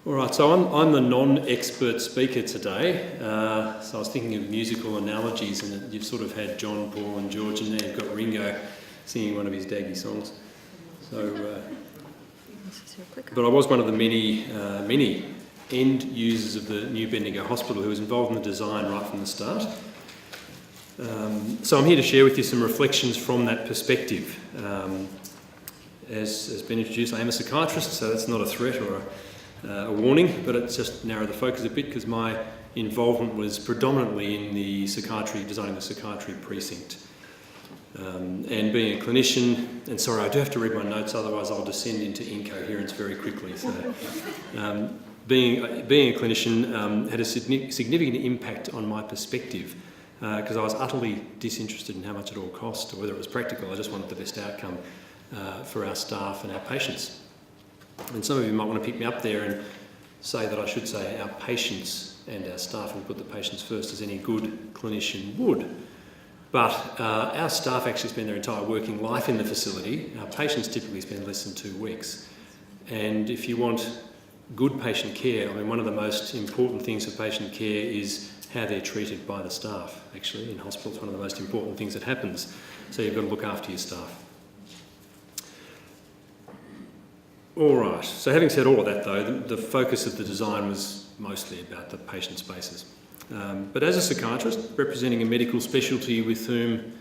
All right, so I'm the non-expert speaker today. So I was thinking of musical analogies, and you've sort of had John, Paul and George, and now you've got Ringo singing one of his daggy songs. So, but I was one of the many end users of the new Bendigo Hospital who was involved in the design right from the start. So I'm here to share with you some reflections from that perspective. As has been introduced, I am a psychiatrist, so that's not a threat or a warning, but it's just narrowed the focus a bit because my involvement was predominantly in the psychiatry, designing the psychiatry precinct. And being a clinician, and sorry, I do have to read my notes, otherwise I'll descend into incoherence very quickly. So, being a clinician had a significant impact on my perspective because I was utterly disinterested in how much it all cost or whether it was practical. I just wanted the best outcome for our staff and our patients. And some of you might want to pick me up there and say that I should say our patients and our staff, and put the patients first as any good clinician would. But our staff actually spend their entire working life in the facility. Our patients typically spend less than 2 weeks. And if you want good patient care, I mean, one of the most important things for patient care is how they're treated by the staff. Actually, in hospitals, one of the most important things that happens. So you've got to look after your staff. All right, so having said all of that though, the focus of the design was mostly about the patient spaces. But as a psychiatrist, representing a medical specialty with whom,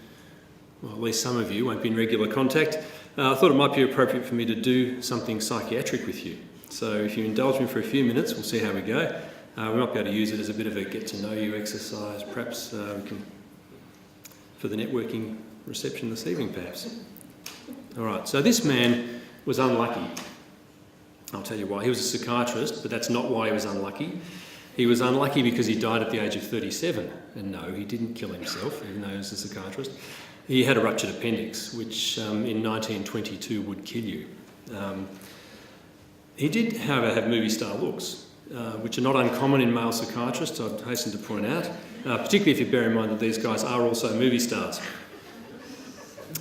well, at least some of you won't be in regular contact, I thought it might be appropriate for me to do something psychiatric with you. So if you indulge me for a few minutes, we'll see how we go. We might be able to use it as a bit of a get-to-know-you exercise, perhaps we can, for the networking reception this evening, perhaps. All right, so this man was unlucky. I'll tell you why. He was a psychiatrist, but that's not why he was unlucky. He was unlucky because he died at the age of 37. And no, he didn't kill himself, even though he was a psychiatrist. He had a ruptured appendix, which in 1922 would kill you. He did, however, have movie star looks, which are not uncommon in male psychiatrists, I'd hasten to point out, particularly if you bear in mind that these guys are also movie stars.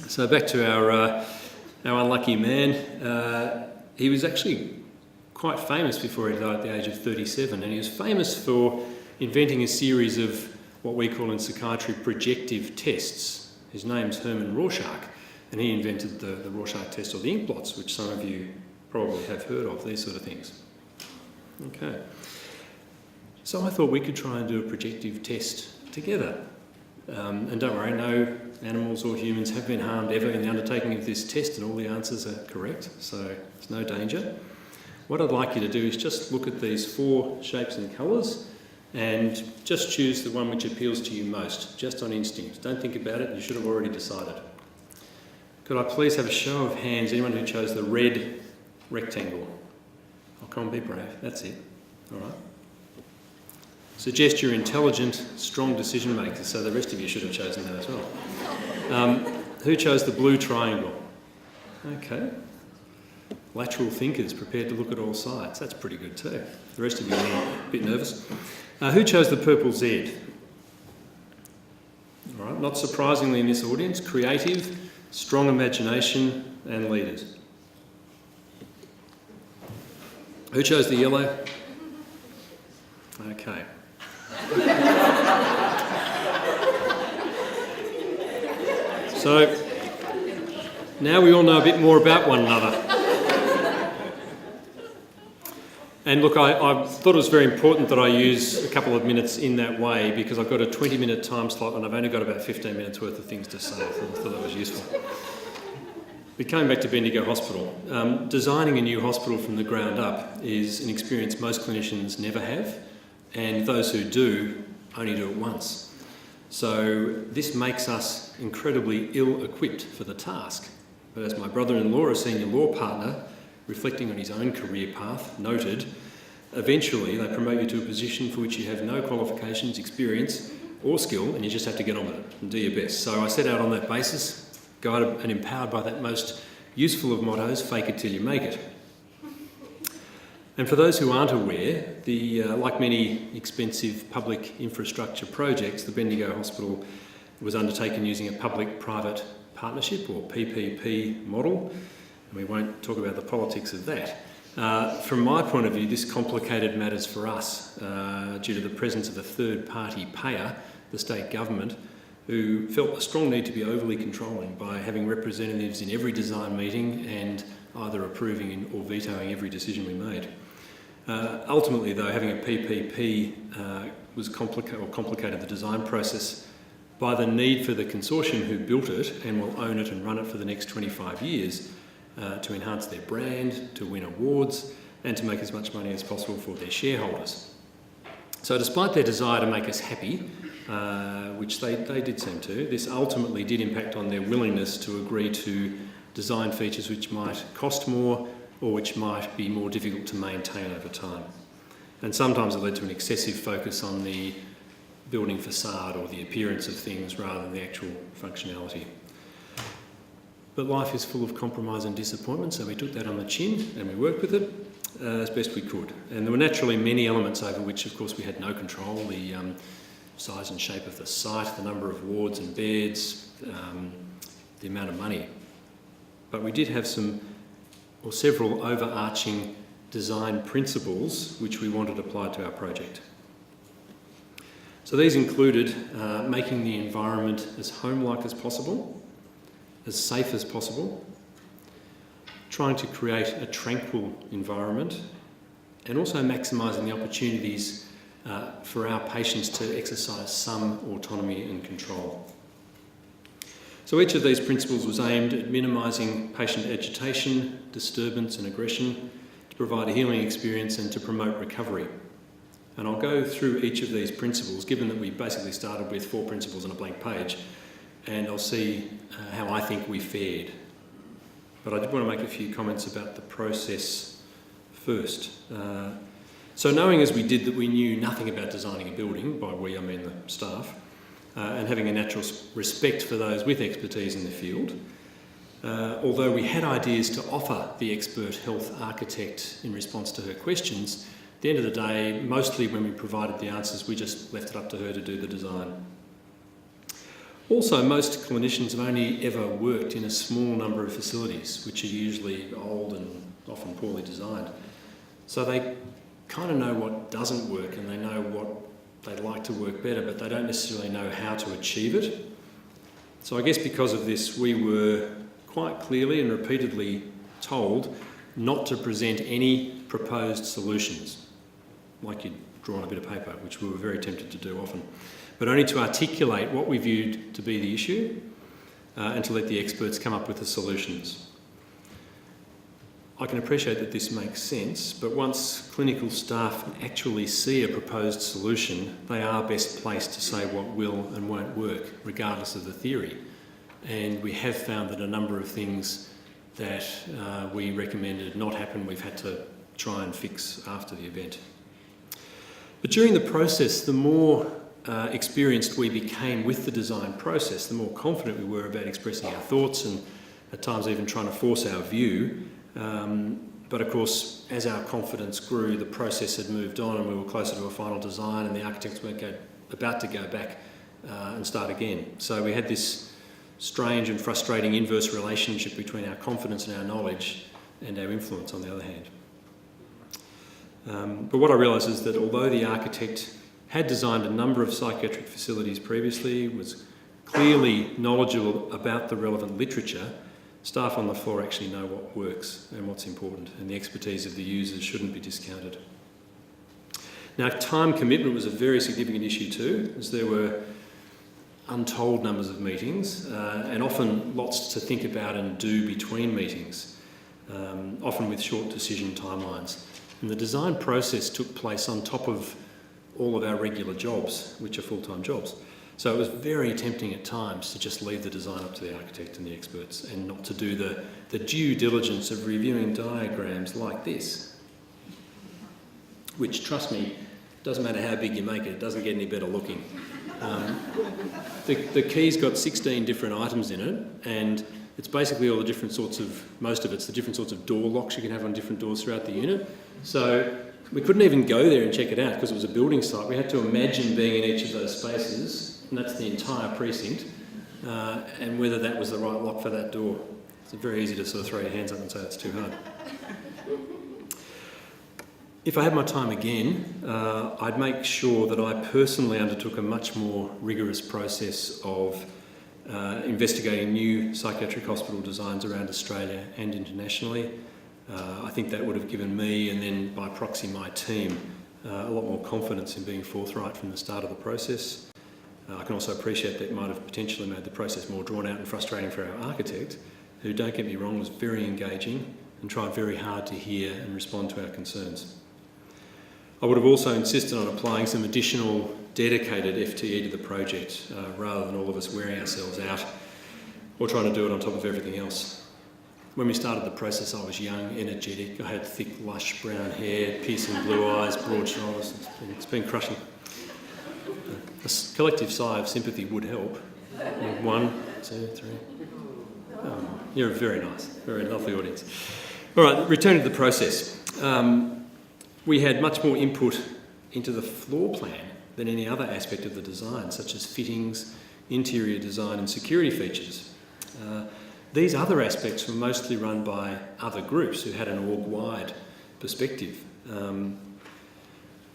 So back to our unlucky man. He was actually quite famous before he died at the age of 37, and he was famous for inventing a series of what we call in psychiatry projective tests. His name's Herman Rorschach, and he invented the Rorschach test, or the ink blots, which some of you probably have heard of, these sort of things. Okay. So I thought we could try and do a projective test together. And don't worry, no animals or humans have been harmed ever in the undertaking of this test, and all the answers are correct, so there's no danger. What I'd like you to do is just look at these 4 shapes and colours and just choose the one which appeals to you most, just on instinct. Don't think about it, you should have already decided. Could I please have a show of hands, anyone who chose the red rectangle? Oh, come on, be brave, that's it. All right. Suggest you're intelligent, strong decision makers, so the rest of you should have chosen that as well. Who chose the blue triangle? Okay. Lateral thinkers, prepared to look at all sides. That's pretty good too. The rest of you are a bit nervous. Who chose the purple Z? All right. Not surprisingly in this audience, creative, strong imagination and leaders. Who chose the yellow? Okay. So, now we all know a bit more about one another. And look, I thought it was very important that I use a couple of minutes in that way because I've got a 20-minute time slot and I've only got about 15 minutes worth of things to say, so I thought that was useful. But coming back to Bendigo Hospital, designing a new hospital from the ground up is an experience most clinicians never have, and those who do only do it once. So this makes us incredibly ill-equipped for the task. But as my brother-in-law, a senior law partner, reflecting on his own career path, noted, eventually they promote you to a position for which you have no qualifications, experience or skill, and you just have to get on with it and do your best. So I set out on that basis, guided and empowered by that most useful of mottos, fake it till you make it. And for those who aren't aware, like many expensive public infrastructure projects, the Bendigo Hospital was undertaken using a public-private partnership, or PPP model, and we won't talk about the politics of that. From my point of view, this complicated matters for us due to the presence of a third-party payer, the state government, who felt a strong need to be overly controlling by having representatives in every design meeting and either approving or vetoing every decision we made. Ultimately, though, having a PPP complicated the design process by the need for the consortium who built it and will own it and run it for the next 25 years to enhance their brand, to win awards, and to make as much money as possible for their shareholders. So despite their desire to make us happy, which they did seem to, this ultimately did impact on their willingness to agree to design features which might cost more or which might be more difficult to maintain over time. And sometimes it led to an excessive focus on the building facade or the appearance of things rather than the actual functionality. But life is full of compromise and disappointment, so we took that on the chin and we worked with it as best we could. And there were naturally many elements over which, of course, we had no control. The size and shape of the site, the number of wards and beds, the amount of money. But we did have several overarching design principles which we wanted applied to our project. So these included making the environment as homelike as possible, as safe as possible, trying to create a tranquil environment, and also maximising the opportunities for our patients to exercise some autonomy and control. So each of these principles was aimed at minimising patient agitation, disturbance and aggression, to provide a healing experience and to promote recovery. And I'll go through each of these principles, given that we basically started with 4 principles on a blank page, and I'll see how I think we fared. But I did want to make a few comments about the process first. So knowing as we did that we knew nothing about designing a building, by we I mean the staff, and having a natural respect for those with expertise in the field, although we had ideas to offer the expert health architect in response to her questions, at the end of the day, mostly when we provided the answers, we just left it up to her to do the design. Also, most clinicians have only ever worked in a small number of facilities, which are usually old and often poorly designed. So they kind of know what doesn't work and they know what they'd like to work better, but they don't necessarily know how to achieve it. So I guess because of this, we were quite clearly and repeatedly told not to present any proposed solutions, like you'd draw on a bit of paper, which we were very tempted to do often, but only to articulate what we viewed to be the issue and to let the experts come up with the solutions. I can appreciate that this makes sense, but once clinical staff actually see a proposed solution, they are best placed to say what will and won't work, regardless of the theory. And we have found that a number of things that we recommended not happen, we've had to try and fix after the event. But during the process, the more experienced we became with the design process, the more confident we were about expressing our thoughts and at times even trying to force our view. But of course, as our confidence grew, the process had moved on and we were closer to a final design and the architects weren't about to go back and start again. So we had this strange and frustrating inverse relationship between our confidence and our knowledge and our influence on the other hand. But what I realised is that although the architect had designed a number of psychiatric facilities previously, was clearly knowledgeable about the relevant literature, staff on the floor actually know what works and what's important, and the expertise of the users shouldn't be discounted. Now, time commitment was a very significant issue too, as there were untold numbers of meetings and often lots to think about and do between meetings, often with short decision timelines. And the design process took place on top of all of our regular jobs, which are full-time jobs. So it was very tempting at times to just leave the design up to the architect and the experts and not to do the due diligence of reviewing diagrams like this, which, trust me, doesn't matter how big you make it, it doesn't get any better looking. The key's got 16 different items in it, and it's basically all the different sorts of, most of it's the different sorts of door locks you can have on different doors throughout the unit. So we couldn't even go there and check it out because it was a building site. We had to imagine being in each of those spaces, and that's the entire precinct, and whether that was the right lock for that door. It's very easy to sort of throw your hands up and say it's too hard. If I had my time again, I'd make sure that I personally undertook a much more rigorous process of investigating new psychiatric hospital designs around Australia and internationally. I think that would have given me, and then by proxy my team, a lot more confidence in being forthright from the start of the process. I can also appreciate that it might have potentially made the process more drawn out and frustrating for our architect, who, don't get me wrong, was very engaging and tried very hard to hear and respond to our concerns. I would have also insisted on applying some additional dedicated FTE to the project, rather than all of us wearing ourselves out or trying to do it on top of everything else. When we started the process, I was young, energetic, I had thick, lush brown hair, piercing blue eyes, broad shoulders. It's been crushing. A collective sigh of sympathy would help. 1, 2, 3. Oh, you're very nice, very lovely audience. All right, returning to the process. We had much more input into the floor plan than any other aspect of the design, such as fittings, interior design and security features. These other aspects were mostly run by other groups who had an org-wide perspective,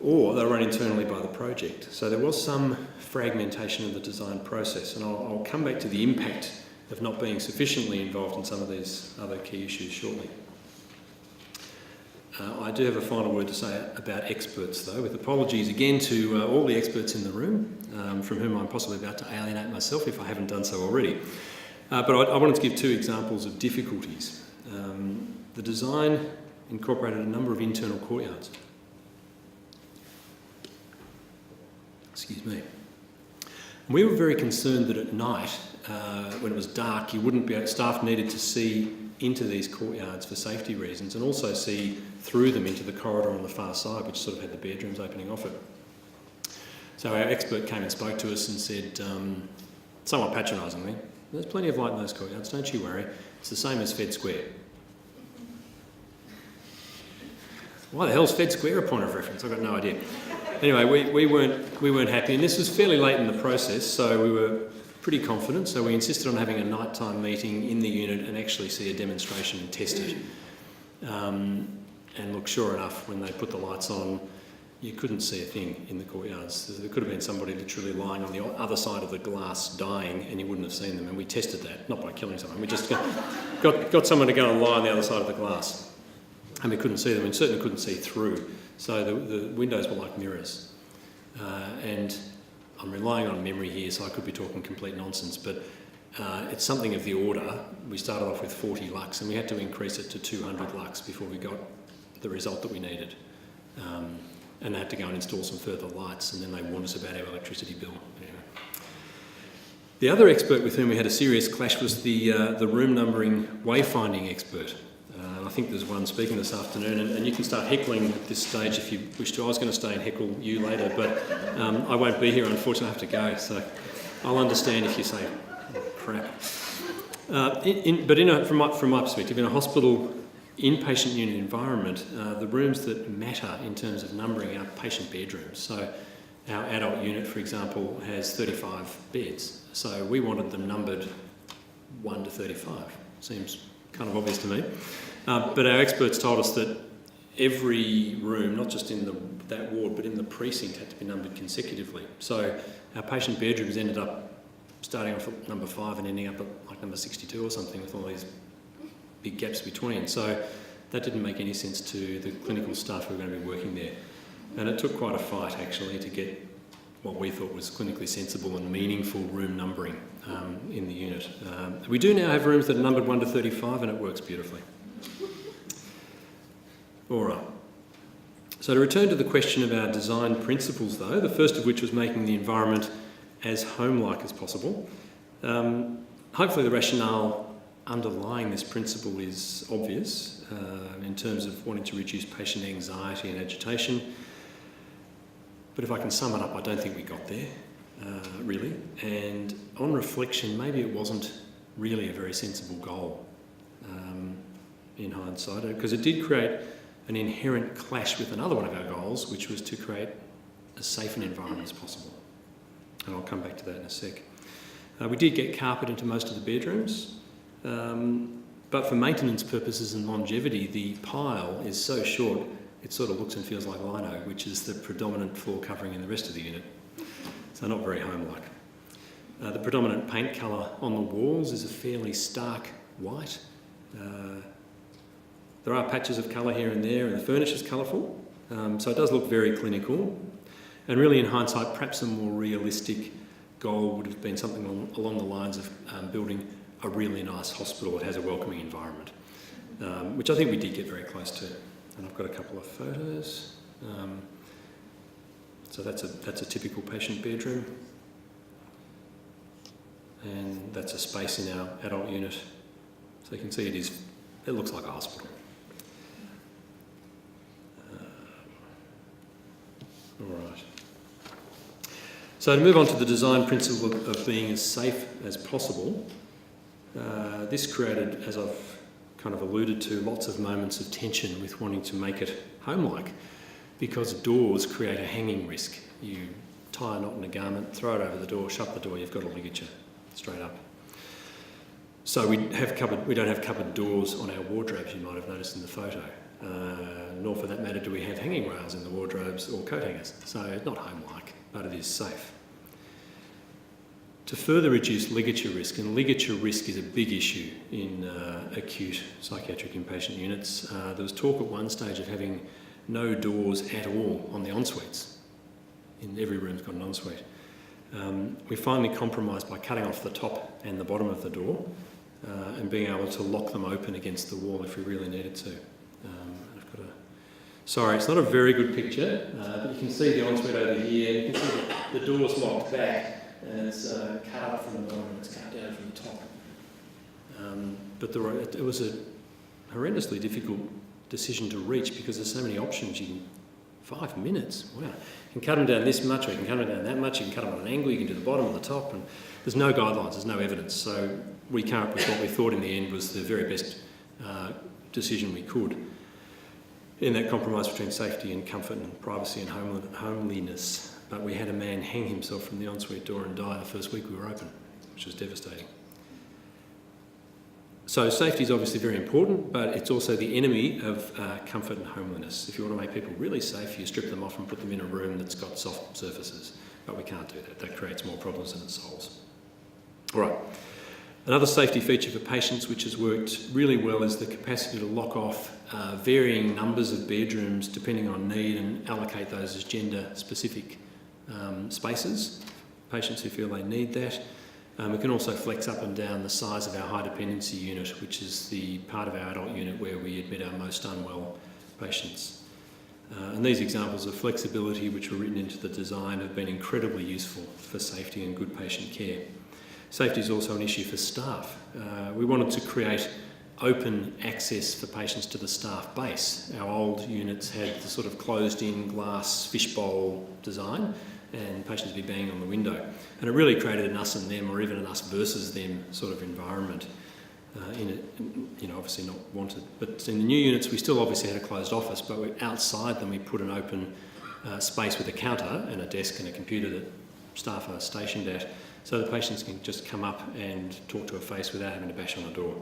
or they were run internally by the project. So there was some fragmentation of the design process, and I'll come back to the impact of not being sufficiently involved in some of these other key issues shortly. I do have a final word to say about experts, though, with apologies again to all the experts in the room, from whom I'm possibly about to alienate myself if I haven't done so already. But I wanted to give 2 examples of difficulties. The design incorporated a number of internal courtyards. Excuse me. We were very concerned that at night, when it was dark, you wouldn't be, staff needed to see into these courtyards for safety reasons, and also see through them into the corridor on the far side, which sort of had the bedrooms opening off it. So our expert came and spoke to us and said, somewhat patronisingly, "There's plenty of light in those courtyards, don't you worry. It's the same as Fed Square." Why the hell's Fed Square a point of reference? I've got no idea. Anyway, we weren't happy, and this was fairly late in the process, so we were pretty confident, so we insisted on having a nighttime meeting in the unit and actually see a demonstration and test it. And look, sure enough, when they put the lights on, you couldn't see a thing in the courtyards. There could have been somebody literally lying on the other side of the glass dying, and you wouldn't have seen them, and we tested that, not by killing someone, we just got someone to go and lie on the other side of the glass, and we couldn't see them, and certainly couldn't see through. So the windows were like mirrors. And I'm relying on memory here, so I could be talking complete nonsense, but it's something of the order. We started off with 40 lux, and we had to increase it to 200 lux before we got the result that we needed. And they had to go and install some further lights, and then they warned us about our electricity bill. Anyway. The other expert with whom we had a serious clash was the room numbering wayfinding expert. I think there's one speaking this afternoon, and you can start heckling at this stage if you wish to. I was going to stay and heckle you later, but I won't be here, unfortunately. I have to go, so I'll understand if you say, "Oh, crap." From my perspective, in a hospital inpatient unit environment, the rooms that matter in terms of numbering are patient bedrooms. So our adult unit, for example, has 35 beds, so we wanted them numbered 1 to 35. Seems kind of obvious to me. But our experts told us that every room, not just in that ward, but in the precinct, had to be numbered consecutively. So our patient bedrooms ended up starting off at number 5 and ending up at like number 62 or something, with all these big gaps between. So that didn't make any sense to the clinical staff who were going to be working there. And it took quite a fight, actually, to get what we thought was clinically sensible and meaningful room numbering in the unit. We do now have rooms that are numbered 1 to 35, and it works beautifully. All right. So to return to the question of our design principles, though, the first of which was making the environment as home-like as possible. Hopefully the rationale underlying this principle is obvious in terms of wanting to reduce patient anxiety and agitation. But if I can sum it up, I don't think we got there, really. And on reflection, maybe it wasn't really a very sensible goal in hindsight, because it did create an inherent clash with another one of our goals, which was to create as safe an environment as possible. And I'll come back to that in a sec. We did get carpet into most of the bedrooms, but for maintenance purposes and longevity, the pile is so short it sort of looks and feels like lino, which is the predominant floor covering in the rest of the unit. So not very home-like. The predominant paint colour on the walls is a fairly stark white. There are patches of colour here and there, and the furniture is colourful, so it does look very clinical. And really, in hindsight, perhaps a more realistic goal would have been something along the lines of building a really nice hospital that has a welcoming environment, which I think we did get very close to. And I've got a couple of photos. So that's a typical patient bedroom, and that's a space in our adult unit. So you can see it looks like a hospital. All right. So to move on to the design principle of being as safe as possible, this created, as I've kind of alluded to, lots of moments of tension with wanting to make it home-like, because doors create a hanging risk. You tie a knot in a garment, throw it over the door, shut the door, you've got a ligature straight up. So we don't have cupboard doors on our wardrobes, you might have noticed in the photo. Nor for that matter do we have hanging rails in the wardrobes or coat hangers. So it's not home-like, but it is safe. To further reduce ligature risk, and ligature risk is a big issue in acute psychiatric inpatient units, there was talk at one stage of having no doors at all on the en-suites. In every room's got an ensuite. We finally compromised by cutting off the top and the bottom of the door and being able to lock them open against the wall if we really needed to. Sorry, it's not a very good picture, but you can see the ensuite over here. You can see the door's locked back and it's cut up from the bottom and it's cut down from the top. But it was a horrendously difficult decision to reach because there's so many options. 5 minutes, wow. You can cut them down this much, or you can cut them down that much, you can cut them on an angle, you can do the bottom or the top, and there's no guidelines, there's no evidence. So we came up with what we thought in the end was the very best decision we could in that compromise between safety and comfort and privacy and homeliness. But we had a man hang himself from the ensuite door and die the first week we were open, which was devastating. So safety is obviously very important, but it's also the enemy of comfort and homeliness. If you want to make people really safe, you strip them off and put them in a room that's got soft surfaces. But we can't do that. That creates more problems than it solves. All right. Another safety feature for patients which has worked really well is the capacity to lock off varying numbers of bedrooms depending on need and allocate those as gender-specific spaces. Patients who feel they need that. We can also flex up and down the size of our high dependency unit, which is the part of our adult unit where we admit our most unwell patients. And these examples of flexibility which were written into the design have been incredibly useful for safety and good patient care. Safety is also an issue for staff. We wanted to create open access for patients to the staff base. Our old units had the sort of closed-in glass fishbowl design, and patients would be banging on the window. And it really created an us and them, or even an us versus them sort of environment. Obviously not wanted. But in the new units, we still obviously had a closed office, but outside them we put an open space with a counter and a desk and a computer that staff are stationed at, so the patients can just come up and talk to a face without having to bash on a door.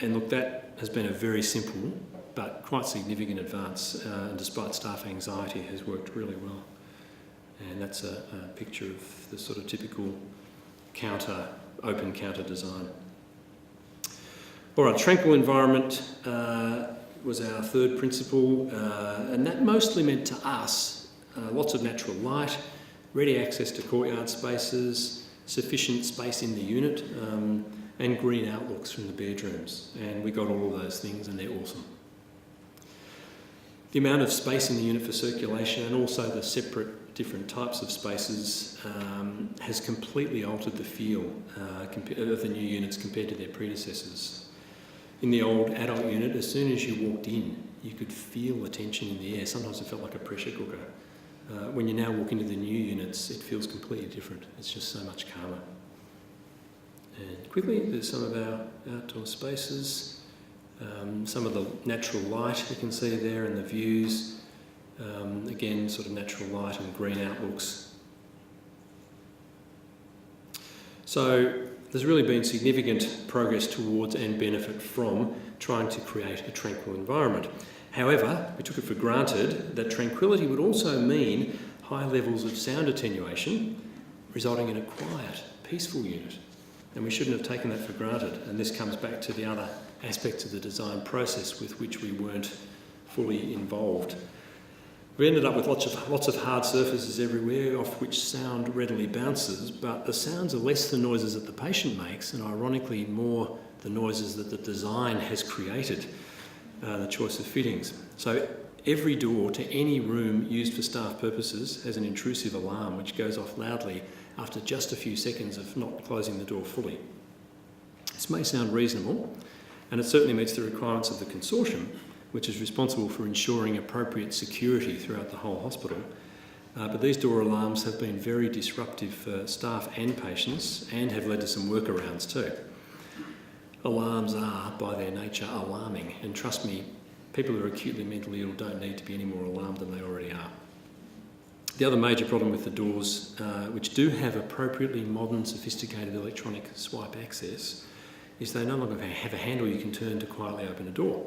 And look, that has been a very simple but quite significant advance, and despite staff anxiety, has worked really well. And that's a picture of the sort of typical open counter design. All right, Tranquil Environment was our third principle, and that mostly meant to us lots of natural light, ready access to courtyard spaces, sufficient space in the unit, and green outlooks from the bedrooms. And we got all of those things, and they're awesome. The amount of space in the unit for circulation and also the separate different types of spaces has completely altered the feel of the new units compared to their predecessors. In the old adult unit, as soon as you walked in, you could feel the tension in the air. Sometimes it felt like a pressure cooker. When you now walk into the new units, it feels completely different. It's just so much calmer. And quickly, there's some of our outdoor spaces. Some of the natural light you can see there and the views. Again, sort of natural light and green outlooks. So there's really been significant progress towards and benefit from trying to create a tranquil environment. However, we took it for granted that tranquility would also mean high levels of sound attenuation, resulting in a quiet, peaceful unit. And we shouldn't have taken that for granted. And this comes back to the other aspects of the design process with which we weren't fully involved. We ended up with lots of hard surfaces everywhere off which sound readily bounces, but the sounds are less the noises that the patient makes, and ironically more the noises that the design has created, the choice of fittings. So every door to any room used for staff purposes has an intrusive alarm which goes off loudly after just a few seconds of not closing the door fully. This may sound reasonable, and it certainly meets the requirements of the consortium, which is responsible for ensuring appropriate security throughout the whole hospital. But these door alarms have been very disruptive for staff and patients and have led to some workarounds too. Alarms are, by their nature, alarming, and trust me, people who are acutely mentally ill don't need to be any more alarmed than they already are. The other major problem with the doors, which do have appropriately modern, sophisticated electronic swipe access, is they no longer have a handle you can turn to quietly open a door.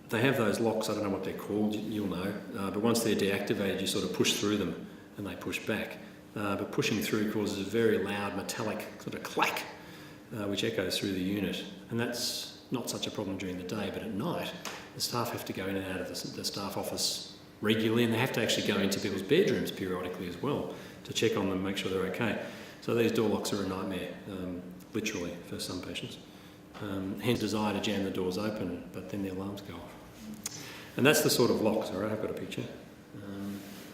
They have those locks, I don't know what they're called, you'll know, but once they're deactivated you sort of push through them and they push back. But pushing through causes a very loud metallic sort of clack, which echoes through the unit. And that's not such a problem during the day, but at night the staff have to go in and out of the staff office regularly, and they have to actually go into people's bedrooms periodically as well to check on them, make sure they're okay. So these door locks are a nightmare, literally, for some patients. Hence desire to jam the doors open, but then the alarms go off. And that's the sort of lock, sorry, I've got a picture.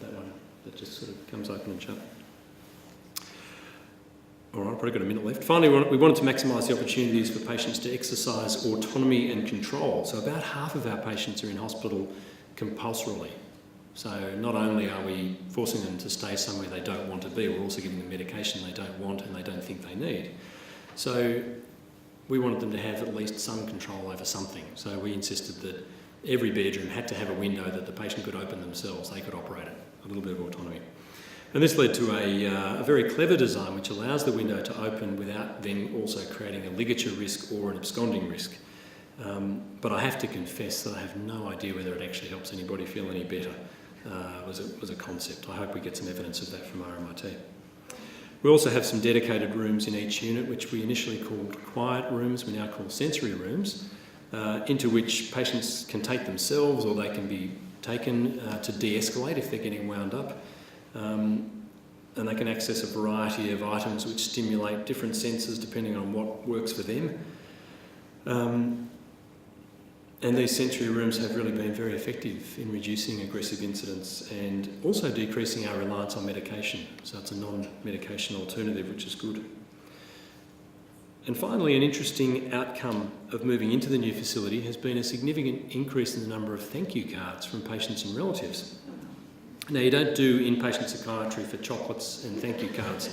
That one, that just sort of comes open and shut. All right, I've probably got a minute left. Finally, we wanted to maximise the opportunities for patients to exercise autonomy and control. So about half of our patients are in hospital compulsorily. So not only are we forcing them to stay somewhere they don't want to be, we're also giving them medication they don't want and they don't think they need. So we wanted them to have at least some control over something. So we insisted that every bedroom had to have a window that the patient could open themselves, they could operate it, a little bit of autonomy. And this led to a very clever design which allows the window to open without then also creating a ligature risk or an absconding risk. But I have to confess that I have no idea whether it actually helps anybody feel any better. Was a concept. I hope we get some evidence of that from RMIT. We also have some dedicated rooms in each unit, which we initially called quiet rooms, we now call sensory rooms, into which patients can take themselves or they can be taken to de-escalate if they're getting wound up. And they can access a variety of items which stimulate different senses depending on what works for them. And these sensory rooms have really been very effective in reducing aggressive incidents and also decreasing our reliance on medication. So it's a non-medication alternative, which is good. And finally, an interesting outcome of moving into the new facility has been a significant increase in the number of thank you cards from patients and relatives. Now, you don't do inpatient psychiatry for chocolates and thank you cards.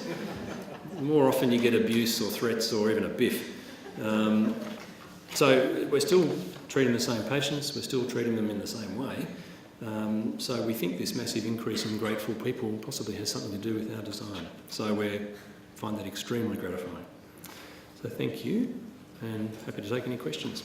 More often you get abuse or threats or even a biff. So we're still treating the same patients, we're still treating them in the same way. So we think this massive increase in grateful people possibly has something to do with our design. So we find that extremely gratifying. So thank you, and happy to take any questions.